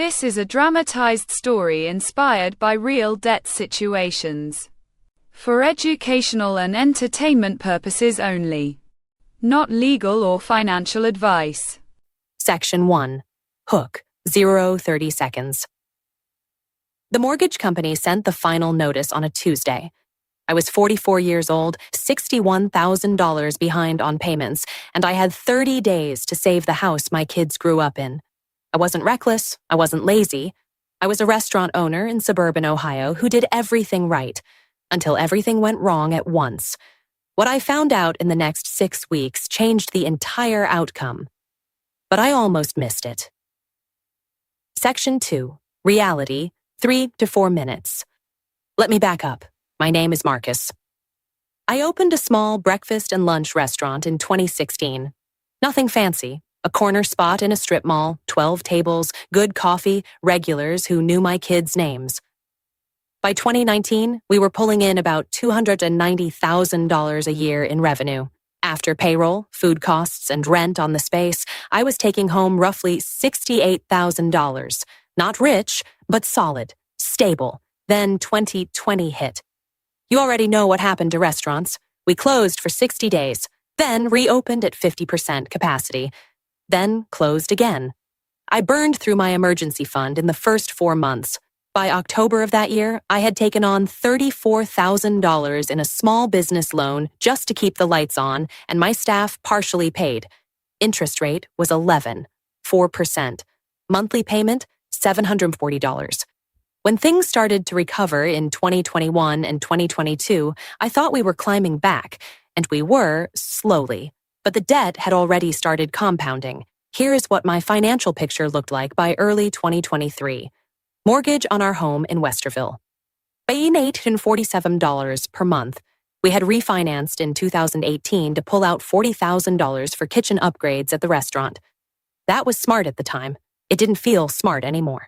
This is a dramatized story inspired by real debt situations. For educational and entertainment purposes only. Not legal or financial advice. Section 1. Hook. 0:30 seconds. The mortgage company sent the final notice on a Tuesday. I was 44 years old, $61,000 behind on payments, and I had 30 days to save the house my kids grew up in. I wasn't reckless, I wasn't lazy. I was a restaurant owner in suburban Ohio who did everything right, until everything went wrong at once. What I found out in the next 6 weeks changed the entire outcome. But I almost missed it. Section 2. Reality. 3 to 4 minutes. Let me back up. My name is Marcus. I opened a small breakfast and lunch restaurant in 2016. Nothing fancy. A corner spot in a strip mall, 12 tables, good coffee, regulars who knew my kids' names. By 2019, we were pulling in about $290,000 a year in revenue. After payroll, food costs, and rent on the space, I was taking home roughly $68,000. Not rich, but solid, stable. Then 2020 hit. You already know what happened to restaurants. We closed for 60 days, then reopened at 50% capacity, then closed again. I burned through my emergency fund in the first 4 months. By October of that year, I had taken on $34,000 in a small business loan just to keep the lights on, and my staff partially paid. Interest rate was 4%. Monthly payment, $740. When things started to recover in 2021 and 2022, I thought we were climbing back, and we were, slowly. But the debt had already started compounding. Here is what my financial picture looked like by early 2023. Mortgage on our home in Westerville. Paying $847 per month. We had refinanced in 2018 to pull out $40,000 for kitchen upgrades at the restaurant. That was smart at the time. It didn't feel smart anymore.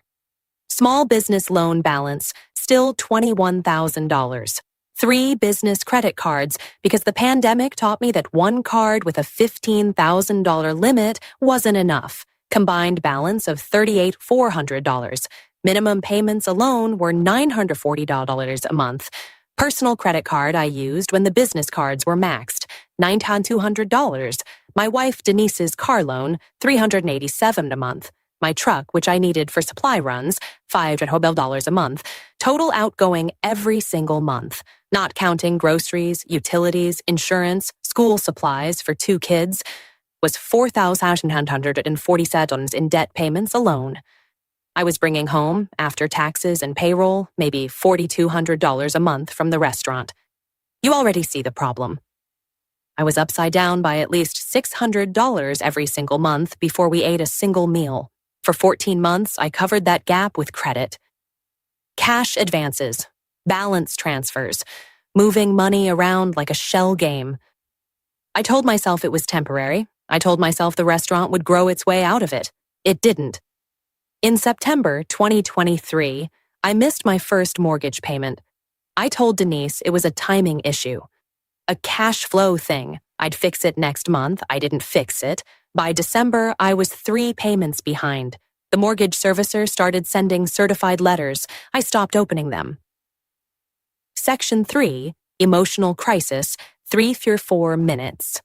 Small business loan balance, still $21,000. 3 business credit cards because the pandemic taught me that one card with a $15,000 limit wasn't enough. Combined balance of $38,400. Minimum payments alone were $940 a month. Personal credit card I used when the business cards were maxed, $9,200. My wife Denise's car loan, $387 a month. My truck, which I needed for supply runs, $500 a month. Total outgoing every single month, not counting groceries, utilities, insurance, school supplies for 2 kids, was $4,147 in debt payments alone. I was bringing home, after taxes and payroll, maybe $4,200 a month from the restaurant. You already see the problem. I was upside down by at least $600 every single month before we ate a single meal. For 14 months, I covered that gap with credit. Cash advances, balance transfers, moving money around like a shell game. I told myself it was temporary. I told myself the restaurant would grow its way out of it. It didn't. In September 2023, I missed my first mortgage payment. I told Denise it was a timing issue. A cash flow thing. I'd fix it next month. I didn't fix it. By December, I was 3 payments behind. The mortgage servicer started sending certified letters. I stopped opening them. Section 3, Emotional Crisis, 3 through 4 minutes.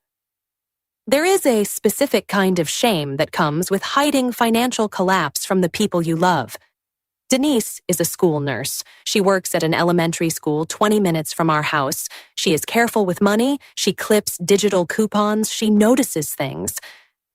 There is a specific kind of shame that comes with hiding financial collapse from the people you love. Denise is a school nurse. She works at an elementary school 20 minutes from our house. She is careful with money. She clips digital coupons. She notices things.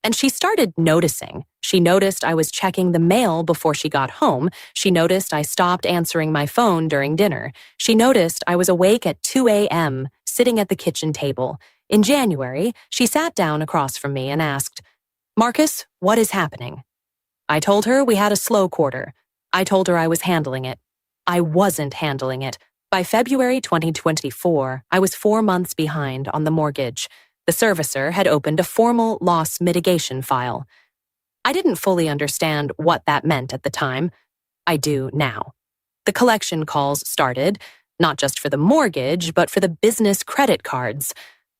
And she started noticing. She noticed I was checking the mail before she got home. She noticed I stopped answering my phone during dinner. She noticed I was awake at 2 a.m., sitting at the kitchen table. In January, she sat down across from me and asked, "Marcus, what is happening?" I told her we had a slow quarter. I told her I was handling it. I wasn't handling it. By February 2024, I was 4 months behind on the mortgage. The servicer had opened a formal loss mitigation file. I didn't fully understand what that meant at the time. I do now. The collection calls started, not just for the mortgage, but for the business credit cards.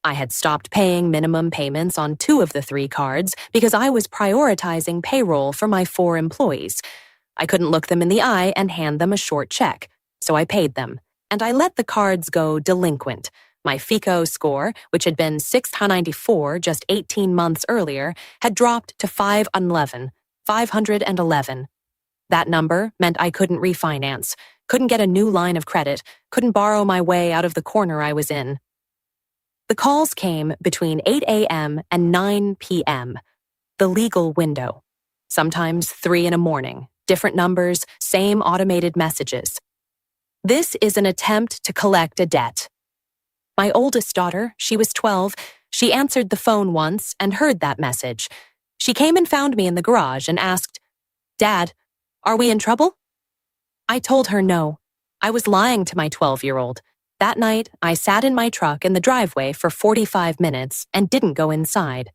I had stopped paying minimum payments on 2 of the 3 cards because I was prioritizing payroll for my 4 employees. I couldn't look them in the eye and hand them a short check, so I paid them, and I let the cards go delinquent. My FICO score, which had been 694 just 18 months earlier, had dropped to 511. That number meant I couldn't refinance, couldn't get a new line of credit, couldn't borrow my way out of the corner I was in. The calls came between 8 a.m. and 9 p.m., the legal window. Sometimes 3 in the morning, different numbers, same automated messages. This is an attempt to collect a debt. My oldest daughter, she was 12, she answered the phone once and heard that message. She came and found me in the garage and asked, "Dad, are we in trouble?" I told her no. I was lying to my 12-year-old. That night, I sat in my truck in the driveway for 45 minutes and didn't go inside.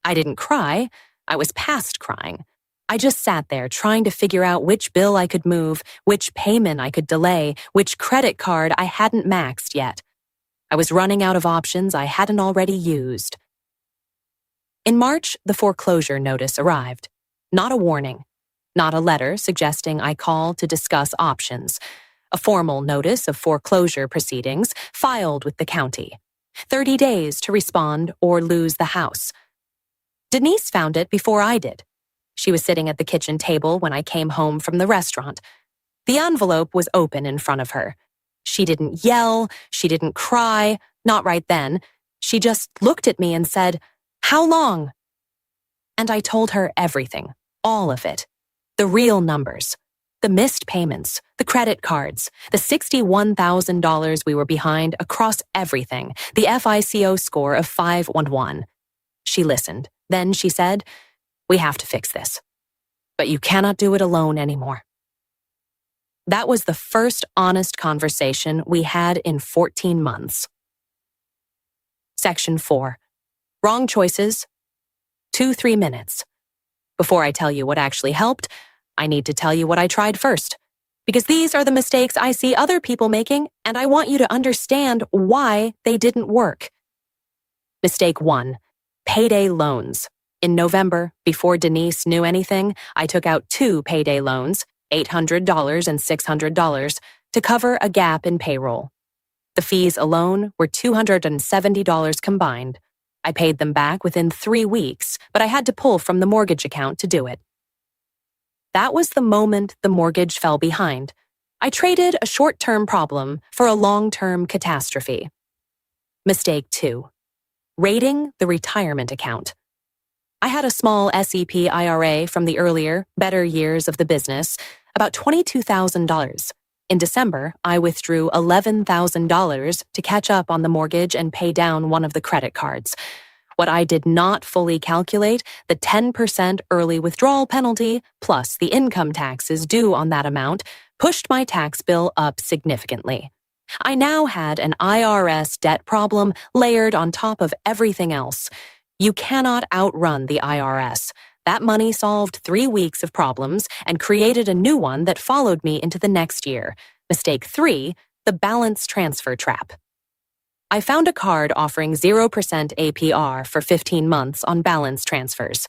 I didn't cry. I was past crying. I just sat there trying to figure out which bill I could move, which payment I could delay, which credit card I hadn't maxed yet. I was running out of options I hadn't already used. In March, the foreclosure notice arrived. Not a warning. Not a letter suggesting I call to discuss options. A formal notice of foreclosure proceedings filed with the county. 30 days to respond or lose the house. Denise found it before I did. She was sitting at the kitchen table when I came home from the restaurant. The envelope was open in front of her. She didn't yell, she didn't cry, not right then. She just looked at me and said, "How long?" And I told her everything, all of it. The real numbers, the missed payments, the credit cards, the $61,000 we were behind across everything, the FICO score of 511. She listened. Then she said, "We have to fix this. But you cannot do it alone anymore." That was the first honest conversation we had in 14 months. Section 4. Wrong choices. 2-3 minutes. Before I tell you what actually helped, I need to tell you what I tried first. Because these are the mistakes I see other people making, and I want you to understand why they didn't work. Mistake 1. Payday loans. In November, before Denise knew anything, I took out 2 payday loans, $800 and $600, to cover a gap in payroll. The fees alone were $270 combined. I paid them back within 3 weeks, but I had to pull from the mortgage account to do it. That was the moment the mortgage fell behind. I traded a short-term problem for a long-term catastrophe. Mistake 2. Raiding the retirement account. I had a small SEP IRA from the earlier, better years of the business, about $22,000. In December, I withdrew $11,000 to catch up on the mortgage and pay down one of the credit cards. What I did not fully calculate, the 10% early withdrawal penalty, plus the income taxes due on that amount, pushed my tax bill up significantly. I now had an IRS debt problem layered on top of everything else. You cannot outrun the IRS. That money solved 3 weeks of problems and created a new one that followed me into the next year. Mistake 3, the balance transfer trap. I found a card offering 0% APR for 15 months on balance transfers.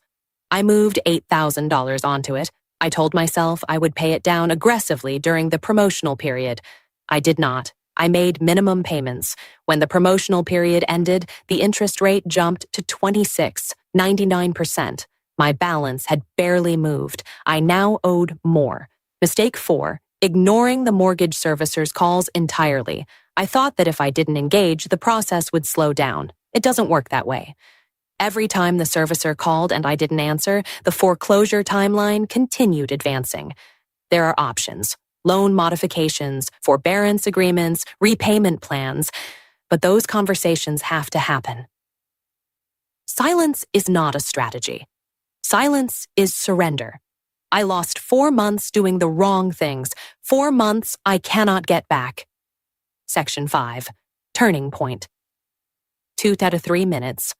I moved $8,000 onto it. I told myself I would pay it down aggressively during the promotional period. I did not. I made minimum payments. When the promotional period ended, the interest rate jumped to 99%. My balance had barely moved. I now owed more. Mistake 4, ignoring the mortgage servicer's calls entirely. I thought that if I didn't engage, the process would slow down. It doesn't work that way. Every time the servicer called and I didn't answer, the foreclosure timeline continued advancing. There are options. Loan modifications, forbearance agreements, repayment plans, but those conversations have to happen. Silence is not a strategy. Silence is surrender. I lost 4 months doing the wrong things. 4 months I cannot get back. Section 5. Turning point. 2 out of 3 minutes.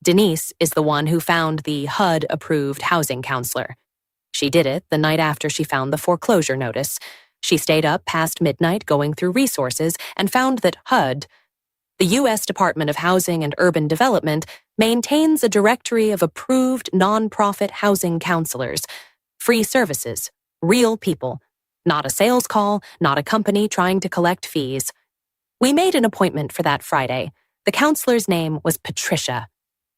Denise is the one who found the HUD-approved housing counselor. She did it the night after she found the foreclosure notice. She stayed up past midnight going through resources and found that HUD, the U.S. Department of Housing and Urban Development, maintains a directory of approved nonprofit housing counselors, free services, Real people. Not a sales call, not a company trying to collect fees. We made an appointment for that Friday. The counselor's name was Patricia.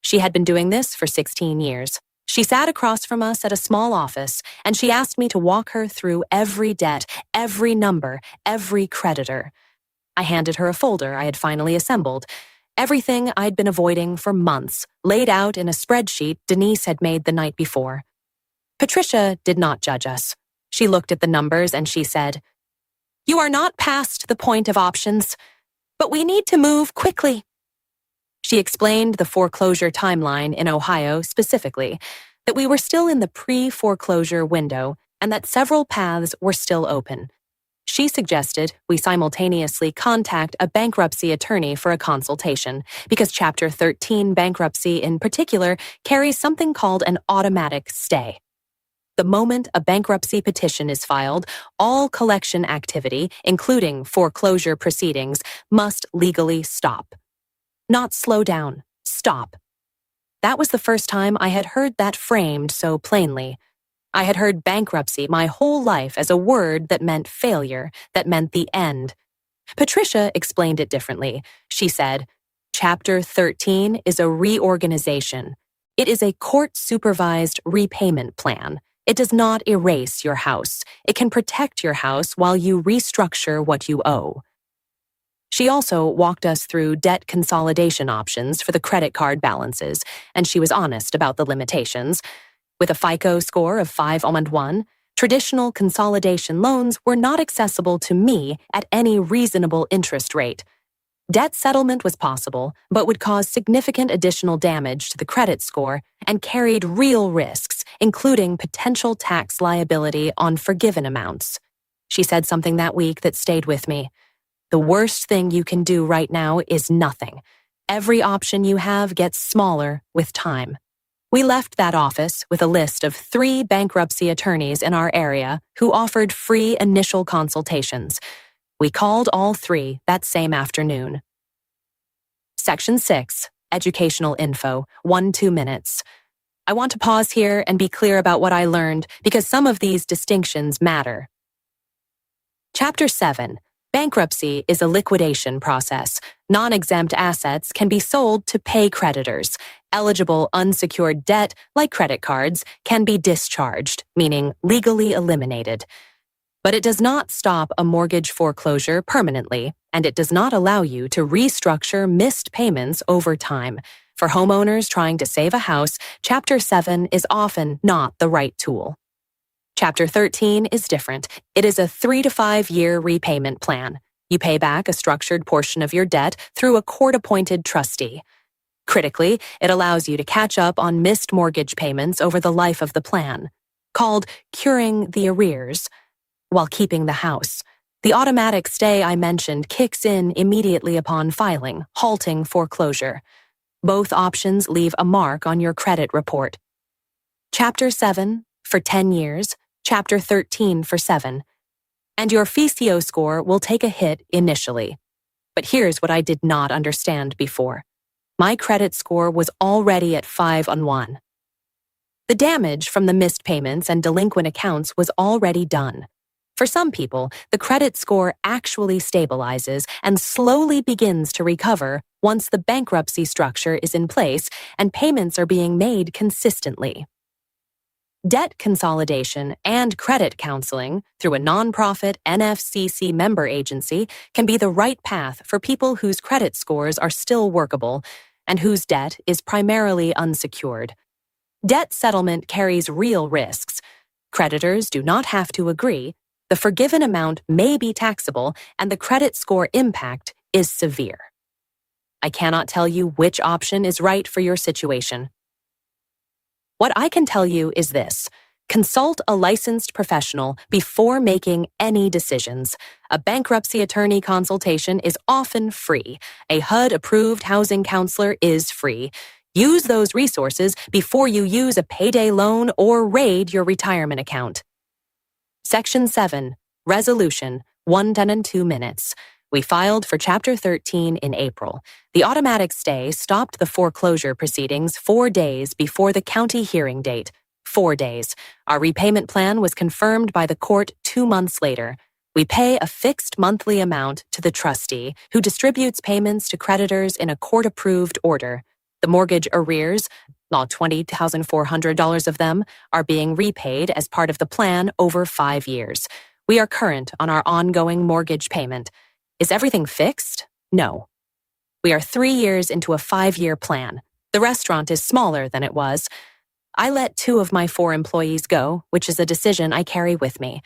She had been doing this for 16 years. She sat across from us at a small office, and she asked me to walk her through every debt, every number, every creditor. I handed her a folder I had finally assembled. Everything I'd been avoiding for months, laid out in a spreadsheet Denise had made the night before. Patricia did not judge us. She looked at the numbers and she said, "You are not past the point of options, but we need to move quickly." She explained the foreclosure timeline in Ohio specifically, that we were still in the pre-foreclosure window and that several paths were still open. She suggested we simultaneously contact a bankruptcy attorney for a consultation because Chapter 13 bankruptcy in particular carries something called an automatic stay. The moment a bankruptcy petition is filed, all collection activity, including foreclosure proceedings, must legally stop. Not slow down, stop. That was the first time I had heard that framed so plainly. I had heard bankruptcy my whole life as a word that meant failure, that meant the end. Patricia explained it differently. She said, Chapter 13 is a reorganization. It is a court-supervised repayment plan. It does not erase your house. It can protect your house while you restructure what you owe. She also walked us through debt consolidation options for the credit card balances, and she was honest about the limitations. With a FICO score of 501, traditional consolidation loans were not accessible to me at any reasonable interest rate. Debt settlement was possible, but would cause significant additional damage to the credit score and carried real risks, including potential tax liability on forgiven amounts. She said something that week that stayed with me. The worst thing you can do right now is nothing. Every option you have gets smaller with time. We left that office with a list of 3 bankruptcy attorneys in our area who offered free initial consultations. We called all 3 that same afternoon. Section 6, Educational Info, 1-2 minutes. I want to pause here and be clear about what I learned because some of these distinctions matter. Chapter 7. Bankruptcy is a liquidation process. Non-exempt assets can be sold to pay creditors. Eligible unsecured debt, like credit cards, can be discharged, meaning legally eliminated. But it does not stop a mortgage foreclosure permanently, and it does not allow you to restructure missed payments over time. For homeowners trying to save a house, Chapter 7 is often not the right tool. Chapter 13 is different. It is a 3 to 5 year repayment plan. You pay back a structured portion of your debt through a court-appointed trustee. Critically, it allows you to catch up on missed mortgage payments over the life of the plan, called curing the arrears, while keeping the house. The automatic stay I mentioned kicks in immediately upon filing, halting foreclosure. Both options leave a mark on your credit report. Chapter 7 for 10 years, Chapter 13 for 7. And your FICO score will take a hit initially. But here's what I did not understand before. My credit score was already at 501. The damage from the missed payments and delinquent accounts was already done. For some people, the credit score actually stabilizes and slowly begins to recover once the bankruptcy structure is in place and payments are being made consistently. Debt consolidation and credit counseling through a nonprofit NFCC member agency can be the right path for people whose credit scores are still workable and whose debt is primarily unsecured. Debt settlement carries real risks. Creditors do not have to agree. The forgiven amount may be taxable, and the credit score impact is severe. I cannot tell you which option is right for your situation. What I can tell you is this. Consult a licensed professional before making any decisions. A bankruptcy attorney consultation is often free. A HUD-approved housing counselor is free. Use those resources before you use a payday loan or raid your retirement account. Section 7. Resolution, 1-2 minutes. We filed for Chapter 13 in April. The automatic stay stopped the foreclosure proceedings 4 days before the county hearing date. 4 days. Our repayment plan was confirmed by the court 2 months later. We pay a fixed monthly amount to the trustee, who distributes payments to creditors in a court-approved order. The mortgage arrears, all $20,400 of them, are being repaid as part of the plan over 5 years. We are current on our ongoing mortgage payment. Is everything fixed? No. We are 3 years into a 5-year plan. The restaurant is smaller than it was. I let 2 of my 4 employees go, which is a decision I carry with me.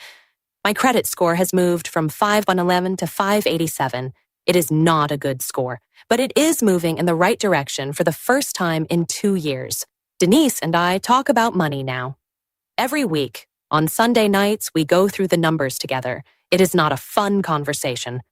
My credit score has moved from 511 to 587. It is not a good score, but it is moving in the right direction for the first time in 2 years. Denise and I talk about money now. Every week, on Sunday nights, we go through the numbers together. It is not a fun conversation,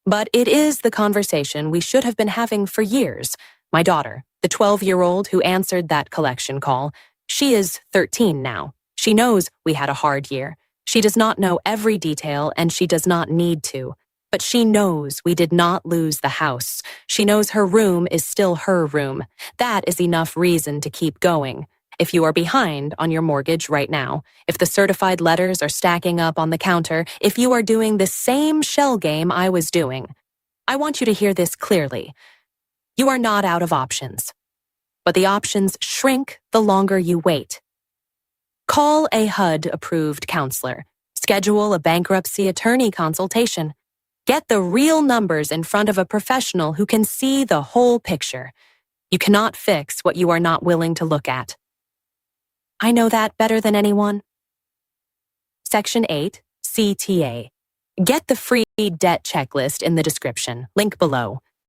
but it is the conversation we should have been having for years. My daughter, the 12-year-old who answered that collection call, she is 13 now. She knows we had a hard year. She does not know every detail, and she does not need to. But she knows we did not lose the house. She knows her room is still her room. That is enough reason to keep going. If you are behind on your mortgage right now, if the certified letters are stacking up on the counter, if you are doing the same shell game I was doing, I want you to hear this clearly. You are not out of options, but the options shrink the longer you wait. Call a HUD-approved counselor. Schedule a bankruptcy attorney consultation. Get the real numbers in front of a professional who can see the whole picture. You cannot fix what you are not willing to look at. I know that better than anyone. Section 8, CTA. Get the free debt checklist in the description, link below.